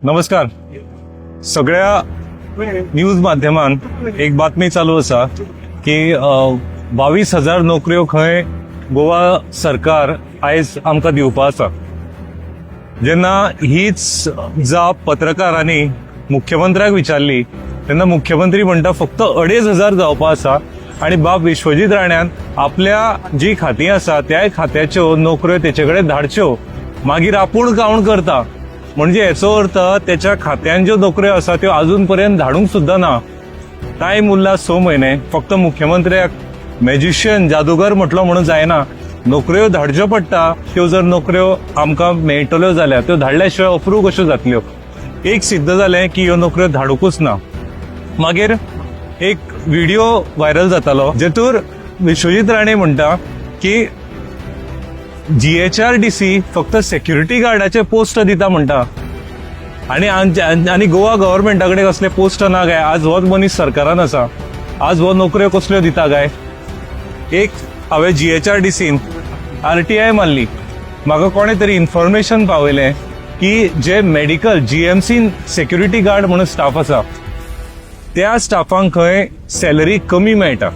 नमस्कार. सगळ्या न्यूज माध्यमान एक बातमी चालू असा की 22,000 नोकऱ्यो खंय गोवा सरकार आयज आमकां दिवपा आसा. जेन्ना हीच जाप पत्रकारांनी मुख्यमंत्र्याक विचारली तेन्ना मुख्यमंत्री म्हणटा फक्त 2,500 जावपा आसा आणि बाब विश्वजीत राण्यान आपल्या जी खातीं आसा त्या खात्याच्यो नोकऱ्यो तेचे कडेन धाडच्यो मागीर आपूण काउंट करता. म्हणजे हेचो अर्थ त्याच्या खात्यान ज्यो नोकऱ्यो आसा त्यो अजून पर्यंत धाडूंक सुद्दां ना. टायम उरला 6 म्हयने. फक्त मुख्यमंत्र्याक मॅजिशियन जादूगर म्हटलो म्हणून जायना. नोकऱ्यो धाडच्यो पडटा. त्यो जर नोकऱ्यो आमकां मेळटल्यो जाल्यार त्यो धाडल्या शिवाय अप्रूव कश्यो जातल्यो. एक सिद्ध जालें की ह्यो नोकऱ्यो धाडूंकूच ना. मागीर एक व्हिडिओ व्हायरल जातालो जेतूर विश्वजीत राणे म्हणटा की GHRDC फक्त सेक्युरिटी गार्डाचे पोस्ट दिता म्हणटा आणि गोवा गव्हर्नमेंटाकडे कसले पोस्ट ना काय. आज हो मनीस सरकारान आसा. आज हो नोकऱ्यो कसल्यो दिता काय. एक हांवें GHRDCन RTI मारली. म्हाका कोणे तरी इन्फॉर्मेशन पावयलें की जे मेडिकल GMCन सेक्युरिटी गार्ड म्हणून स्टाफ आसा त्या स्टाफांक खंय सॅलरी कमी मेळटा.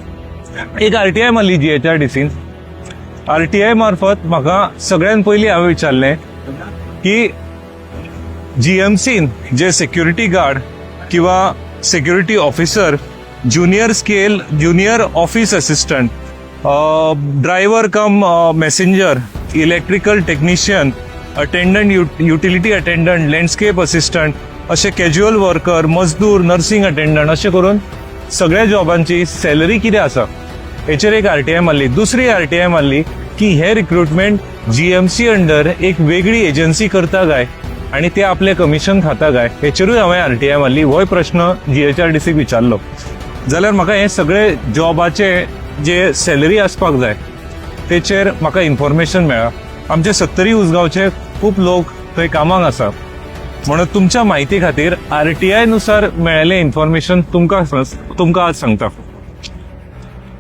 एक RTI मारली GHRDCन. RTI मार्फत म्हाका सगळ्यात पयलीं हांवें विचारलें की GMCन जे सेक्युरिटी गार्ड किंवा security officer junior office assistant driver कम messenger electrical technician attendant utility attendant landscape assistant असे कॅज्युअल वर्कर मजदूर नर्सिंग अटेंडंट अशें करून सगळ्या जॉबांची सॅलरी कितें आसा हेचेर एक RTI मारली. दुसरी RTI मारली की हे रिक्रुटमेंट GMC अंडर एक वेगळी एजन्सी करता काय आणि ते आपले कमिशन खाता काय हेचेरूय हांवें RTI मारली. हो प्रश्न GHRDCक विचारलो जाल्यार म्हाका हे सगळे जॉबाचे जे सॅलरी आसपाक जाय तेचेर म्हाका इन्फॉर्मेशन मेळ्ळा. आमचे 70 उसगांवचे खूब लोक थंय कामाक आसा. म्हणून तुमच्या म्हायती खातीर RTI नुसार मेळ्ळेलें इन्फॉर्मेशन तुमकां आज सांगता.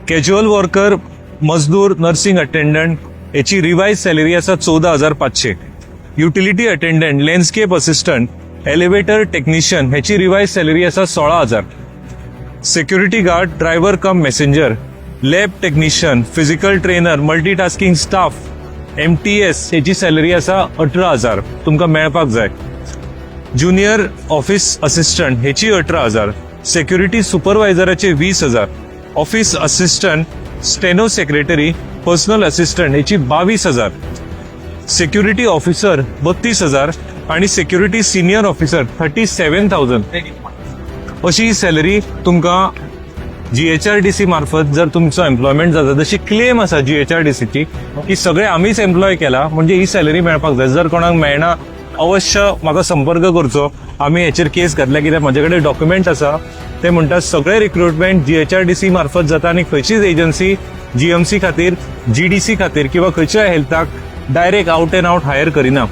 कॅज्युअल वर्कर मजदूर नर्सिंग अटेंडंट याची रिवाइज सॅलरी आसा 14,500. Utility attendant landscape assistant elevator technician ह्याची रिवाइज सॅलरी आसा 16,000. सेक्युरिटी गार्ड ड्रायव्हर कम messenger lab technician physical trainer multitasking staff MTS याची सॅलरी आसा 18,000 तुमकां मेळपाक जाय. ज्युनियर ऑफिस असिस्टंट ह्याची 18,000. सेक्युरिटी सुपरवायझराचे 20,000. Office assistant steno secretary personal assistant ह्याची 22,000. सेक्युरिटी ऑफिसर 32,000 आणि सेक्युरिटी सिनियर ऑफिसर 37,000 अशी सॅलरी तुमकां GHRDC मार्फत जर तुमचो एम्प्लॉयमेंट जाता. जशी क्लेम आसा GHRDCची की सगळे आमीच एम्प्लॉय केला म्हणजे ही सॅलरी मेळपाक जाय. जर कोणाक मेळना अवश्य म्हाका संपर्क करचो. आमी हेचेर केस घातल्या कित्याक म्हजे कडेन डॉक्युमेंट आसा. ते म्हणटा सगळे रिक्रुटमेंट GHRDC मार्फत जाता आणि खंयचीच एजन्सी GMC खातीर GDC खातीर किंवा खंयच्याय हेल्थाक direct out and out hire करिना.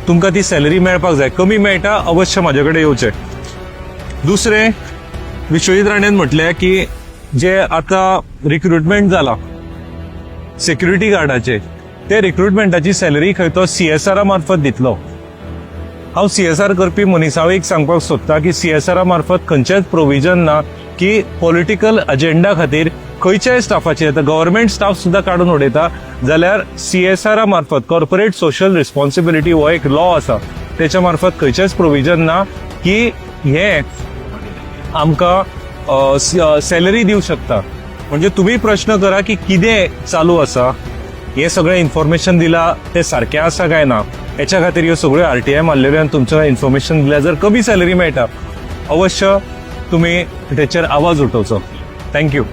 तुमकां ती सॅलरी मेळपाक जाय. कमी मेळटा अवश्य म्हाजे कडेन येवचें. दुसरें विश्वजीत राणेन म्हटलें की जे आतां रिक्रुटमेंट जाला सेक्युरिटी गार्डाचे ते रिक्रुटमेंटाची सॅलरी खंय तो CSR मार्फत दितलो. हांव CSR करपी मनशावेक सांगपाक सोदता की CSR मार्फत खंयचेच प्रोविजन ना की पॉलिटिकल अजेंडा खातीर खंयच्याय स्टाफाचे आता गव्हर्नमेंट स्टाफ सुद्धा काढून उडयता जाल्यार CSR मार्फत कॉर्पोरेट सोशल रिस्पॉन्सिबिलिटी हो एक लॉ आसा त्याच्या मार्फत खंयचेच प्रोविजन ना की हे आमकां सॅलरी दिवं शकता. म्हणजे तुम्ही प्रश्न करा की कितें चालू आसा. हे सगळें इन्फॉर्मेशन दिला ते सारखें आसा काय ना याच्या खातीर ह्यो सगळ्यो RTI मारलेल्यो आनी तुमचो इन्फॉर्मेशन दिल्यार जर कमी सॅलरी मेळटा अवश्य तुम्ही तेचेर आवाज उठोवचो. थँक्यू.